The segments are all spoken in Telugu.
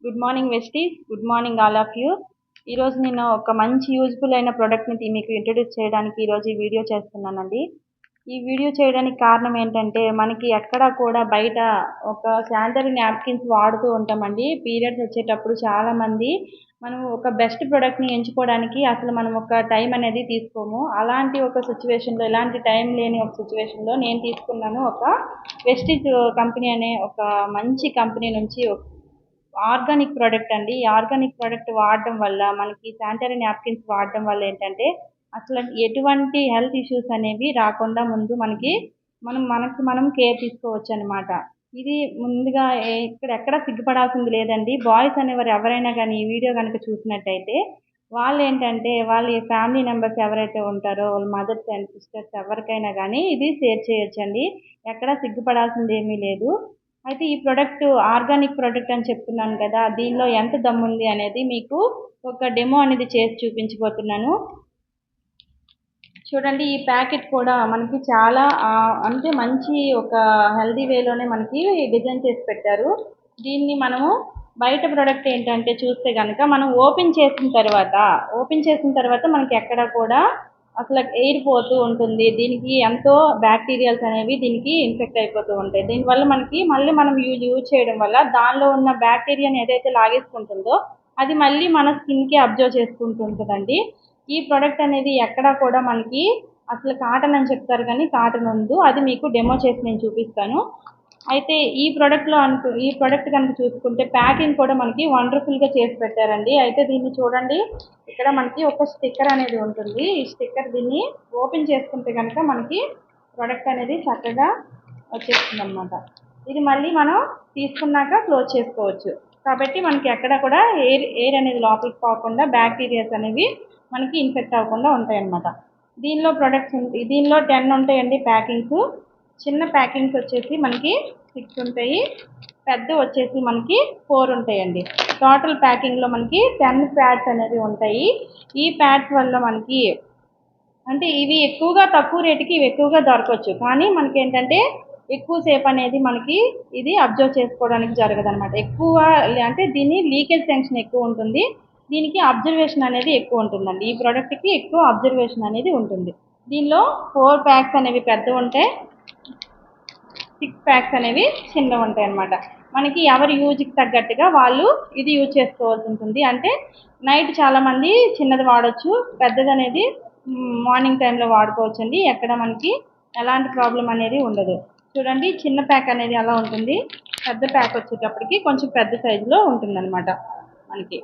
Good morning westies. Good morning all of you. ఈరోజు నేను ఒక మంచి యూజ్ఫుల్ అయిన ప్రోడక్ట్ని మీకు ఇంట్రొడ్యూస్ చేయడానికి ఈరోజు ఈ వీడియో చేస్తున్నానండి. ఈ వీడియో చేయడానికి కారణం ఏంటంటే, మనకి ఎక్కడా కూడా బయట ఒక శానిటరీ నాప్కిన్స్ వాడుతూ ఉంటామండి. పీరియడ్స్ వచ్చేటప్పుడు చాలామంది మనం ఒక బెస్ట్ ప్రోడక్ట్ని ఎంచుకోవడానికి అసలు మనం ఒక టైం అనేది తీసుకోము. అలాంటి ఒక సిచ్యువేషన్లో, ఇలాంటి టైం లేని ఒక సిచ్యువేషన్లో నేను తీసుకున్నాను ఒక వెస్టీజ్ కంపెనీ అనే ఒక మంచి కంపెనీ నుంచి ఆర్గానిక్ ప్రోడక్ట్ అండి. ఈ ఆర్గానిక్ ప్రోడక్ట్ వాడడం వల్ల మనకి శానిటరీ నాప్కిన్స్ వాడడం వల్ల ఏంటంటే అసలు ఎటువంటి హెల్త్ ఇష్యూస్ అనేవి రాకుండా ముందు మనకి మనం కేర్ తీసుకోవచ్చు అనమాట. ఇది ముందుగా ఎక్కడ సిగ్గుపడాల్సింది లేదండి. బాయ్స్ అనేవారు ఎవరైనా కానీ ఈ వీడియో కనుక చూసినట్టయితే వాళ్ళు ఏంటంటే వాళ్ళ ఫ్యామిలీ మెంబర్స్ ఎవరైతే ఉంటారో వాళ్ళ మదర్స్ అండ్ సిస్టర్స్ ఎవరికైనా కానీ ఇది షేర్ చేయొచ్చండి. ఎక్కడ సిగ్గుపడాల్సింది ఏమీ లేదు. అయితే ఈ ప్రోడక్ట్ ఆర్గానిక్ ప్రోడక్ట్ అని చెప్తున్నాను కదా, దీనిలో ఎంత దమ్ముంది అనేది మీకు ఒక డెమో అనేది చేసి చూపించబోతున్నాను. చూడండి, ఈ ప్యాకెట్ కూడా మనకి చాలా అంటే మంచి ఒక హెల్దీ వేలోనే మనకి డిజైన్ చేసి పెట్టారు. దీన్ని మనము బయట ప్రోడక్ట్ ఏంటంటే చూస్తే కనుక మనం ఓపెన్ చేసిన తర్వాత మనకి ఎక్కడ కూడా అసలు ఎయిర్ పోతూ ఉంటుంది. దీనికి ఎంతో బ్యాక్టీరియాస్ అనేవి దీనికి ఇన్ఫెక్ట్ అయిపోతూ ఉంటాయి. దీనివల్ల మళ్ళీ మనం యూజ్ చేయడం వల్ల దానిలో ఉన్న బ్యాక్టీరియాని ఏదైతే లాగేసుకుంటుందో అది మళ్ళీ మన స్కిన్కి అబ్జర్వ్ చేసుకుంటుంటుందండి. ఈ ప్రోడక్ట్ అనేది ఎక్కడా కూడా మనకి అసలు కాటన్ అని చెప్తారు కానీ కాటన్ ఉండదు. అది మీకు డెమో చేసి నేను చూపిస్తాను. అయితే ఈ ప్రోడక్ట్ కనుక చూసుకుంటే ప్యాకింగ్ కూడా మనకి వండర్ఫుల్గా చేసి పెట్టారండి. అయితే దీన్ని చూడండి, ఇక్కడ మనకి ఒక స్టిక్కర్ అనేది ఉంటుంది. ఈ స్టిక్కర్ దీన్ని ఓపెన్ చేసుకుంటే కనుక మనకి ప్రోడక్ట్ అనేది చక్కగా వచ్చేస్తుంది అనమాట. ఇది మళ్ళీ మనం తీసుకున్నాక క్లోజ్ చేసుకోవచ్చు. కాబట్టి మనకి ఎక్కడ కూడా ఎయిర్ అనేది లోపలికి పోకుండా బ్యాక్టీరియాస్ అనేవి మనకి ఇన్ఫెక్ట్ అవ్వకుండా ఉంటాయి అన్నమాట. దీనిలో 10 ఉంటాయండి ప్యాకింగ్స్. చిన్న ప్యాకింగ్స్ వచ్చేసి మనకి 6 ఉంటాయి, పెద్ద వచ్చేసి మనకి 4 ఉంటాయండి. టోటల్ ప్యాకింగ్లో మనకి 10 ప్యాడ్స్ అనేవి ఉంటాయి. ఈ ప్యాడ్స్ వల్ల మనకి అంటే ఇవి ఎక్కువగా తక్కువ రేటుకి ఇవి ఎక్కువగా దొరకవచ్చు, కానీ మనకి ఏంటంటే ఎక్కువసేపు అనేది మనకి ఇది అబ్జర్వ్ చేసుకోవడానికి జరగదన్నమాట. ఎక్కువ అంటే దీని లీకేజ్ టెన్షన్ ఎక్కువ ఉంటుంది, దీనికి అబ్జర్వేషన్ అనేది ఎక్కువ ఉంటుందండి. ఈ ప్రోడక్ట్కి ఎక్కువ అబ్జర్వేషన్ అనేది ఉంటుంది. దీనిలో 4 ప్యాక్స్ అనేవి పెద్ద ఉంటాయి, 6 ప్యాక్స్ అనేవి చిన్నవి ఉంటాయి అన్నమాట. మనకి ఎవరి యూజ్కి తగ్గట్టుగా వాళ్ళు ఇది యూజ్ చేసుకోవాల్సి ఉంటుంది. అంటే నైట్ చాలామంది చిన్నది వాడచ్చు, పెద్దది అనేది మార్నింగ్ టైంలో వాడుకోవచ్చు అండి. ఎక్కడ మనకి ఎలాంటి ప్రాబ్లం అనేది ఉండదు. చూడండి, చిన్న ప్యాక్ అనేది అలా ఉంటుంది, పెద్ద ప్యాక్ వచ్చేటప్పటికి కొంచెం పెద్ద సైజులో ఉంటుందన్నమాట. మనకి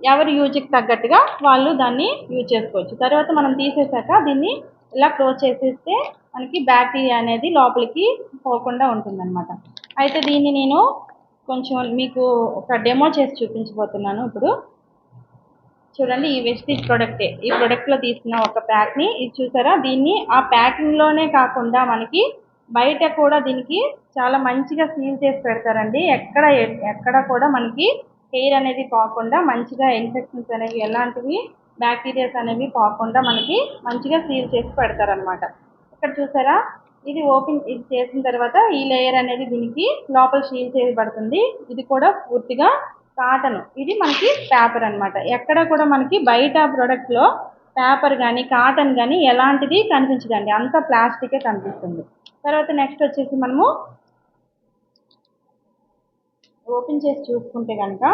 ఎవరి యూజ్కి తగ్గట్టుగా వాళ్ళు దాన్ని యూజ్ చేసుకోవచ్చు. తర్వాత మనం తీసేసాక దీన్ని ఇలా క్లోజ్ చేసేస్తే మనకి బ్యాక్టీరియా అనేది లోపలికి పోకుండా ఉంటుందన్నమాట. అయితే దీన్ని నేను కొంచెం మీకు ఒక డెమో చేసి చూపించబోతున్నాను ఇప్పుడు. చూడండి, ఈ వెస్టీజ్ ప్రోడక్టే. ఈ ప్రోడక్ట్లో తీసుకున్న ఒక ప్యాక్ని ఇది చూసారా, దీన్ని ఆ ప్యాకింగ్లోనే కాకుండా మనకి బయట కూడా దీనికి చాలా మంచిగా సీల్ చేసి పెడతారండి. ఎక్కడ కూడా మనకి ఎయిర్ అనేది పోకుండా మంచిగా ఇన్ఫెక్షన్స్ అనేవి ఎలాంటివి బ్యాక్టీరియాస్ అనేవి పోకుండా మనకి మంచిగా సీల్ చేసి పెడతారనమాట. ఇక్కడ చూసారా, ఇది చేసిన తర్వాత ఈ లేయర్ అనేది దీనికి లోపల సీల్ చేయబడుతుంది. ఇది కూడా పూర్తిగా కాటన్, ఇది మనకి పేపర్ అనమాట. ఎక్కడ కూడా మనకి బయట ప్రోడక్ట్లో పేపర్ కానీ కాటన్ కానీ ఎలాంటిది కనిపించదండి, అంతా ప్లాస్టికే కనిపిస్తుంది. తర్వాత నెక్స్ట్ వచ్చేసి మనము ఓపెన్ చేసి చూసుకుంటే కనుక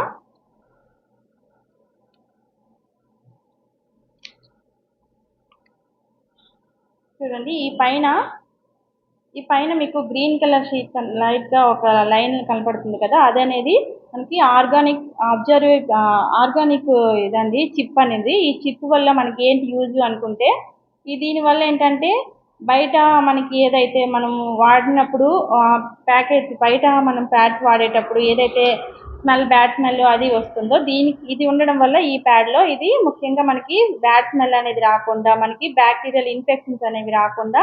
చూడండి, ఈ పైన మీకు గ్రీన్ కలర్ షీట్ లైట్గా ఒక లైన్ కనపడుతుంది కదా, అదనేది మనకి ఆర్గానిక్ ఇదండి చిప్ అనేది. ఈ చిప్ వల్ల మనకి ఏంటి యూజ్ అనుకుంటే, దీనివల్ల ఏంటంటే బయట మనకి ఏదైతే మనం వాడినప్పుడు ప్యాకెట్ బయట మనం ప్యాడ్స్ వాడేటప్పుడు ఏదైతే బ్యాడ్ స్మెల్ అది వస్తుందో ఇది ఉండడం వల్ల ఈ ప్యాడ్లో ఇది ముఖ్యంగా మనకి బ్యాడ్ స్మెల్ అనేది రాకుండా, మనకి బ్యాక్టీరియల్ ఇన్ఫెక్షన్స్ అనేవి రాకుండా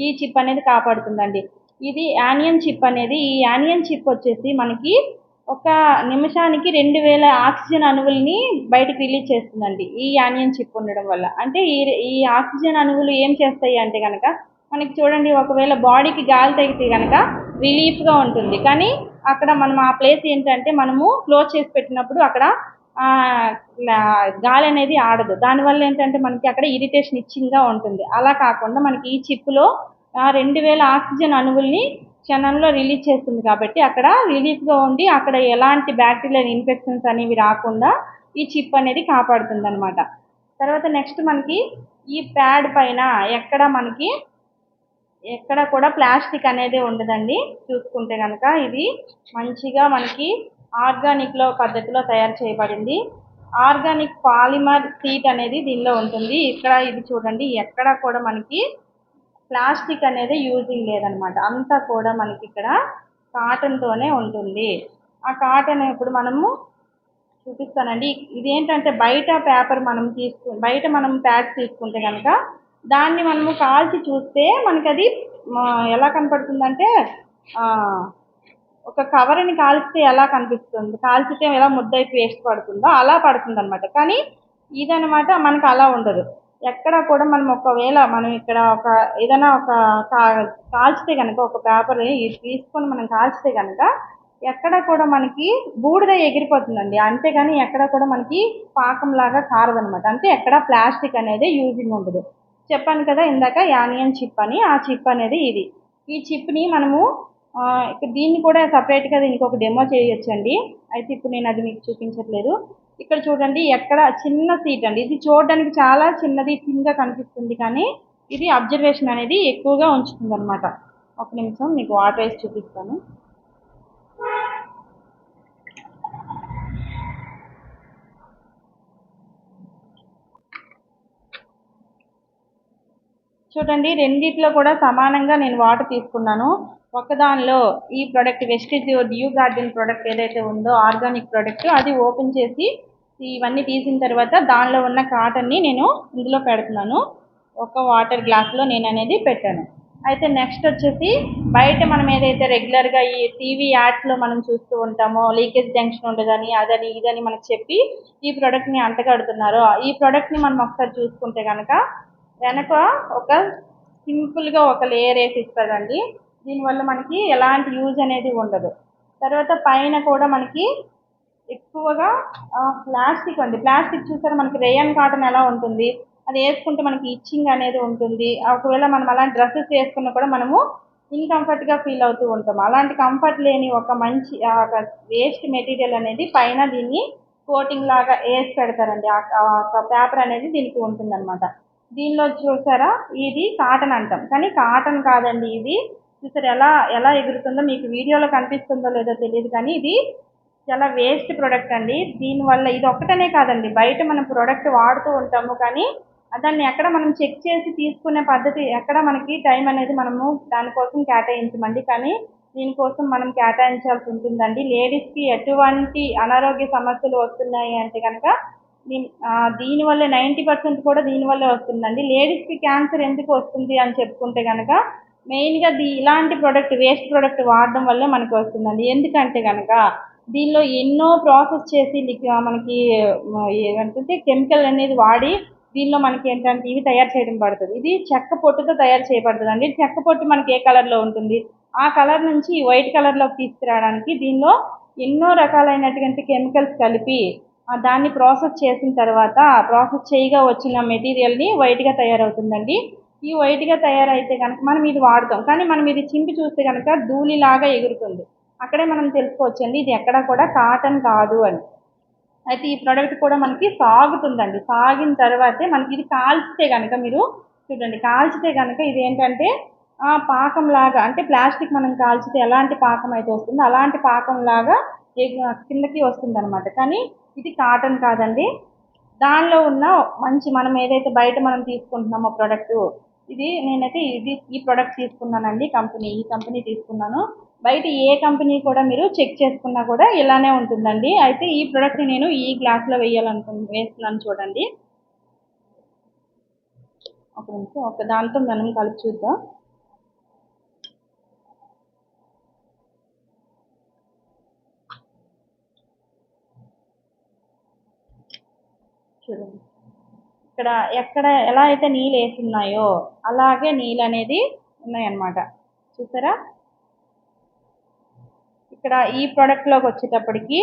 ఈ చిప్ అనేది కాపాడుతుందండి. ఇది యానియన్ చిప్ అనేది. ఈ యానియన్ చిప్ వచ్చేసి మనకి ఒక నిమిషానికి 2000 ఆక్సిజన్ అణువుల్ని బయటకు రిలీజ్ చేస్తుందండి ఈ యానియన్ చిప్ ఉండడం వల్ల. అంటే ఈ ఆక్సిజన్ అణువులు ఏం చేస్తాయి అంటే కనుక మనకి చూడండి ఒకవేళ బాడీకి గాలి తగిలితే కనుక రిలీఫ్గా ఉంటుంది. కానీ అక్కడ మనం ఆ ప్లేస్ ఏంటంటే మనము క్లోజ్ చేసి పెట్టినప్పుడు అక్కడ గాలి అనేది ఆడదు. దానివల్ల ఏంటంటే మనకి అక్కడ ఇరిటేషన్ ఇచ్చింగ్గా ఉంటుంది. అలా కాకుండా మనకి ఈ చిప్లో 2000 ఆక్సిజన్ అణువుల్ని క్షణంలో రిలీజ్ చేస్తుంది కాబట్టి అక్కడ రిలీఫ్గా ఉండి అక్కడ ఎలాంటి బ్యాక్టీరియల్ ఇన్ఫెక్షన్స్ అనేవి రాకుండా ఈ చిప్ అనేది కాపాడుతుంది అనమాట. తర్వాత నెక్స్ట్ మనకి ఈ ప్యాడ్ పైన ఎక్కడ కూడా ప్లాస్టిక్ అనేది ఉండదండి. చూసుకుంటే కనుక ఇది మంచిగా మనకి ఆర్గానిక్ పద్ధతిలో తయారు చేయబడింది. ఆర్గానిక్ పాలిమర్ షీట్ అనేది దీనిలో ఉంటుంది. ఇక్కడ ఇది చూడండి ఎక్కడ కూడా మనకి ప్లాస్టిక్ అనేది యూజింగ్ లేదనమాట. అంతా కూడా మనకి ఇక్కడ కాటన్తోనే ఉంటుంది. ఆ కాటన్ ఇప్పుడు మనము చూపిస్తానండి. ఇదేంటంటే బయట మనం ప్యాడ్స్ తీసుకుంటే కనుక దాన్ని మనము కాల్చి చూస్తే మనకి అది ఎలా కనపడుతుందంటే ఒక కవర్ని కాల్చితే ఎలా కనిపిస్తుంది, కాల్చితే ఎలా ముద్దయి పేస్ట్ పడుతుందో అలా పడుతుంది అనమాట. కానీ ఇదనమాట మనకు అలా ఉండదు. ఎక్కడ కూడా ఒకవేళ మనం ఇక్కడ ఏదైనా కాల్చితే కనుక ఒక పేపర్ తీసుకొని మనం కాల్చితే కనుక ఎక్కడ కూడా మనకి బూడిద ఎగిరిపోతుందండి. అంతేగాని ఎక్కడ కూడా మనకి పాకంలాగా కారదనమాట. అంటే ఎక్కడ ప్లాస్టిక్ అనేది యూజింగ్ ఉండదు. చెప్పాను కదా ఇందాక యానియన్ చిప్ అని, ఆ చిప్ అనేది ఇది. ఈ చిప్ని మనము దీన్ని కూడా సపరేట్గా దీనికి ఒక డెమో చేయొచ్చండి. అయితే ఇప్పుడు నేను అది మీకు చూపించట్లేదు. ఇక్కడ చూడండి ఎక్కడ చిన్న సీట్ అండి. ఇది చూడడానికి చాలా చిన్నది చిన్నగా కనిపిస్తుంది కానీ ఇది అబ్జర్వేషన్ అనేది ఎక్కువగా ఉంచుతుంది అనమాట. ఒక నిమిషం మీకు వాటర్ వేసి చూపిస్తాను. చూడండి రెండిట్లో కూడా సమానంగా నేను వాటర్ తీసుకున్నాను. ఒకదానిలో ఈ product Vestige due garden product ఏదైతే ఉందో ఆర్గానిక్ ప్రోడక్ట్ అది ఓపెన్ చేసి ఇవన్నీ తీసిన తర్వాత దానిలో ఉన్న కాటన్ని నేను ఇందులో పెడుతున్నాను. ఒక వాటర్ గ్లాస్లో నేను అనేది పెట్టాను. అయితే నెక్స్ట్ వచ్చేసి బయట మనం ఏదైతే రెగ్యులర్గా ఈ టీవీ యాడ్స్లో మనం చూస్తూ ఉంటామో లీకేజ్ జంక్షన్ ఉండదని అదని ఇదని మనకు చెప్పి ఈ ప్రోడక్ట్ని అంటగడుతున్నారో ఈ ప్రోడక్ట్ని మనం ఒకసారి చూసుకుంటే కనుక వెనక ఒక సింపుల్గా ఒక లేయర్ వేసి ఇస్తారండి. దీనివల్ల మనకి ఎలాంటి యూజ్ అనేది ఉండదు. తర్వాత పైన కూడా మనకి ఎక్కువగా ప్లాస్టిక్ అండి. ప్లాస్టిక్ చూసారా మనకి రేయన్ కాటన్ ఎలా ఉంటుంది, అది వేసుకుంటే మనకి ఇచ్చింగ్ అనేది ఉంటుంది. ఒకవేళ మనం అలాంటి డ్రెస్సెస్ వేసుకున్నా కూడా మనము ఇన్కంఫర్ట్గా ఫీల్ అవుతూ ఉంటాం. అలాంటి కంఫర్ట్ లేని ఒక మంచి వేస్ట్ మెటీరియల్ అనేది పైన దీన్ని కోటింగ్ లాగా వేసి పెడతారండి. ఆ పేపర్ అనేది దీనికి ఉంటుందన్నమాట. దీనిలో చూసారా ఇది కాటన్ అంటాం కానీ కాటన్ కాదండి. ఇది చూసారా ఎలా ఎగురుతుందో, మీకు వీడియోలో కనిపిస్తుందో లేదో తెలియదు కానీ ఇది చాలా వేస్ట్ ప్రోడక్ట్ అండి. దీనివల్ల ఇది ఒక్కటనే కాదండి, బయట మనం ప్రోడక్ట్ వాడుతూ ఉంటాము కానీ దాన్ని ఎక్కడ మనం చెక్ చేసి తీసుకునే పద్ధతి ఎక్కడ మనకి టైం అనేది మనము దానికోసం కేటాయించమండి. కానీ దీనికోసం మనం కేటాయించాల్సి ఉంటుందండి. లేడీస్కి ఎటువంటి అనారోగ్య సమస్యలు వస్తున్నాయి అంటే కనుక దీనివల్ల 90% కూడా దీనివల్లే వస్తుందండి. లేడీస్కి క్యాన్సర్ ఎందుకు వస్తుంది అని చెప్పుకుంటే కనుక మెయిన్గా ఇలాంటి వేస్ట్ ప్రోడక్ట్ వాడడం వల్లే మనకి వస్తుందండి. ఎందుకంటే కనుక దీనిలో ఎన్నో ప్రాసెస్ చేసి మనకి ఏమంటే కెమికల్ అనేది వాడి దీనిలో మనకి ఏంటంటే ఇవి తయారు చేయడం పడుతుంది. ఇది చెక్క పొట్టుతో తయారు చేయబడుతుంది అండి. చెక్క పొట్టు మనకి ఏ కలర్లో ఉంటుంది, ఆ కలర్ నుంచి వైట్ కలర్లోకి తీసుకురావడానికి దీనిలో ఎన్నో రకాలైనటువంటి కెమికల్స్ కలిపి దాన్ని ప్రాసెస్ చేసిన తర్వాత ప్రాసెస్ చేయగా వచ్చిన మెటీరియల్ని వైట్గా తయారవుతుందండి. ఈ వైట్గా తయారైతే కనుక మనం ఇది వాడతాం కానీ మనం ఇది చింపి చూస్తే కనుక ధూళిలాగా ఎగురుతుంది. అక్కడే మనం తెలుసుకోవచ్చండి ఇది ఎక్కడ కూడా కాటన్ కాదు అని. అయితే ఈ ప్రోడక్ట్ కూడా మనకి సాగుతుందండి. సాగిన తర్వాతే మనకి ఇది కాల్చితే కనుక మీరు చూడండి, కాల్చితే కనుక ఇది ఏంటంటే పాకంలాగా, అంటే ప్లాస్టిక్ మనం కాల్చితే ఎలాంటి పాకం అయితే వస్తుందో అలాంటి పాకంలాగా కిందకి వస్తుంది అనమాట. కానీ ఇది కాటన్ కాదండి. దానిలో ఉన్న మనం ఏదైతే బయట మనం తీసుకుంటున్నామో ప్రోడక్ట్ నేనైతే ఈ ప్రోడక్ట్ తీసుకున్నానండి. ఈ కంపెనీ తీసుకున్నాను. బయట ఏ కంపెనీ కూడా మీరు చెక్ చేసుకున్నా కూడా ఇలానే ఉంటుందండి. అయితే ఈ ప్రోడక్ట్ని నేను ఈ గ్లాస్లో వేస్తున్నాను చూడండి. ఒక నిమిషం దాంతో మనం కలిపి చూద్దాం. చూడండి ఇక్కడ ఎలా అయితే నీళ్ళు వేస్తున్నాయో అలాగే నీళ్ళు అనేది ఉన్నాయన్నమాట. చూసారా? ఇక్కడ ఈ ప్రోడక్ట్లోకి వచ్చేటప్పటికి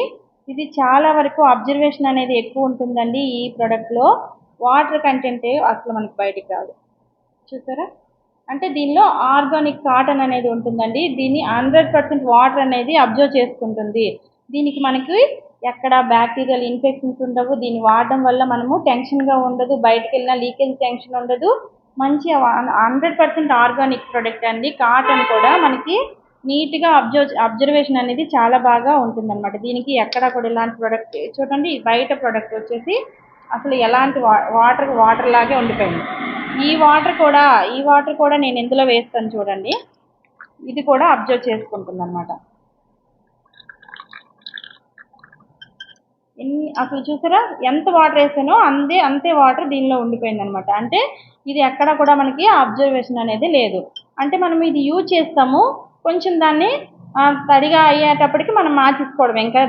ఇది చాలా వరకు అబ్జర్వేషన్ అనేది ఎక్కువ ఉంటుందండి. ఈ ప్రోడక్ట్లో వాటర్ కంటెంట్ అసలు మనకి బయటికి రాదు. చూసారా? అంటే దీనిలో ఆర్గానిక్ కాటన్ అనేది ఉంటుందండి. దీన్ని 100% వాటర్ అనేది అబ్జర్వ్ చేసుకుంటుంది. దీనికి మనకి ఎక్కడ బ్యాక్టీరియల్ ఇన్ఫెక్షన్స్ ఉండవు. దీన్ని వాడడం వల్ల మనము టెన్షన్గా ఉండదు. బయటకు వెళ్ళినా లీకేజ్ టెన్షన్ ఉండదు. మంచి 100% ఆర్గానిక్ ప్రోడక్ట్ అండి. కాటన్ కూడా మనకి నీట్గా అబ్జర్వేషన్ అనేది చాలా బాగా ఉంటుందన్నమాట. దీనికి ఎక్కడ కూడా ఇలాంటి ప్రోడక్ట్ చూడండి. బయట ప్రోడక్ట్ వచ్చేసి అసలు ఎలాంటి వాటర్ లాగే ఉండిపోయింది. ఈ వాటర్ కూడా నేను ఇందులో వేస్తాను చూడండి. ఇది కూడా అబ్జర్వ్ చేసుకుంటుంది అనమాట. అసలు చూసారా ఎంత వాటర్ వేసానో అంతే వాటర్ దీనిలో ఉండిపోయింది అనమాట. అంటే ఇది ఎక్కడ కూడా మనకి అబ్జర్వేషన్ అనేది లేదు. అంటే మనం ఇది యూజ్ చేస్తాము, కొంచెం దాన్ని తడిగా అయ్యేటప్పటికి మనం మార్చేసుకోవడం, ఇంకా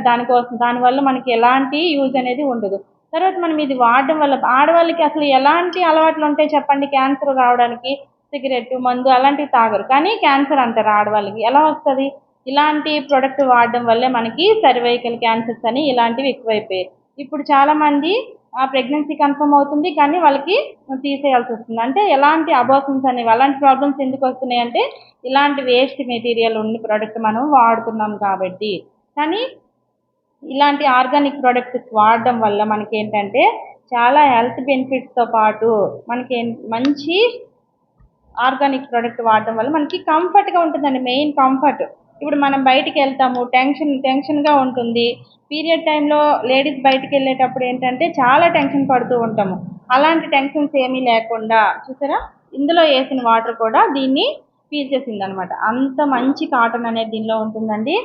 దానివల్ల మనకి ఎలాంటి యూజ్ అనేది ఉండదు. తర్వాత మనం ఇది వాడడం వల్ల ఆడవాళ్ళకి అసలు ఎలాంటి అలవాట్లు ఉంటాయి చెప్పండి? క్యాన్సర్ రావడానికి సిగరెట్, మందు అలాంటివి తాగరు, కానీ క్యాన్సర్ అంటారు ఆడవాళ్ళకి. ఎలా వస్తుంది? ఇలాంటి ప్రోడక్ట్ వాడడం వల్లే మనకి సర్వైకల్ క్యాన్సర్స్ అని ఇలాంటివి ఎక్కువైపోయాయి. ఇప్పుడు చాలామంది ప్రెగ్నెన్సీ కన్ఫర్మ్ అవుతుంది, కానీ వాళ్ళకి తీసేయాల్సి వస్తుంది. అంటే ఎలాంటి అబార్షన్స్ అనేవి అలాంటి ప్రాబ్లమ్స్ ఎందుకు వస్తున్నాయి అంటే ఇలాంటి వేస్ట్ మెటీరియల్ ఉన్న ప్రోడక్ట్ మనం వాడుతున్నాం కాబట్టి. కానీ ఇలాంటి ఆర్గానిక్ ప్రోడక్ట్స్ వాడడం వల్ల మనకి ఏంటంటే చాలా హెల్త్ బెనిఫిట్స్తో పాటు మనకి మంచి ఆర్గానిక్ ప్రోడక్ట్ వాడడం వల్ల మనకి కంఫర్ట్గా ఉంటుందండి. Main comfort. ఇప్పుడు మనం బయటికి వెళ్తాము, టెన్షన్గా ఉంటుంది. పీరియడ్ టైంలో లేడీస్ బయటికి వెళ్ళేటప్పుడు ఏంటంటే చాలా టెన్షన్ పడుతూ ఉంటాము. అలాంటి టెన్షన్స్ ఏమీ లేకుండా చూసారా, ఇందులో వేసిన వాటర్ కూడా దీన్ని పీల్చేసింది అనమాట. అంత మంచి కాటన్ అనేది దీనిలో ఉంటుందండి.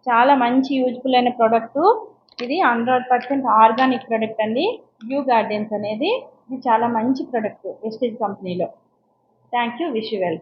చాలా మంచి యూజ్ఫుల్ అయిన ప్రోడక్ట్ ఇది. 100% ఆర్గానిక్ ప్రోడక్ట్ అండి. వ్యూ గార్డెన్స్ అనేది ఇది చాలా మంచి ప్రోడక్ట్ వెస్టేజ్ కంపెనీలో. Thank you. Wish you well.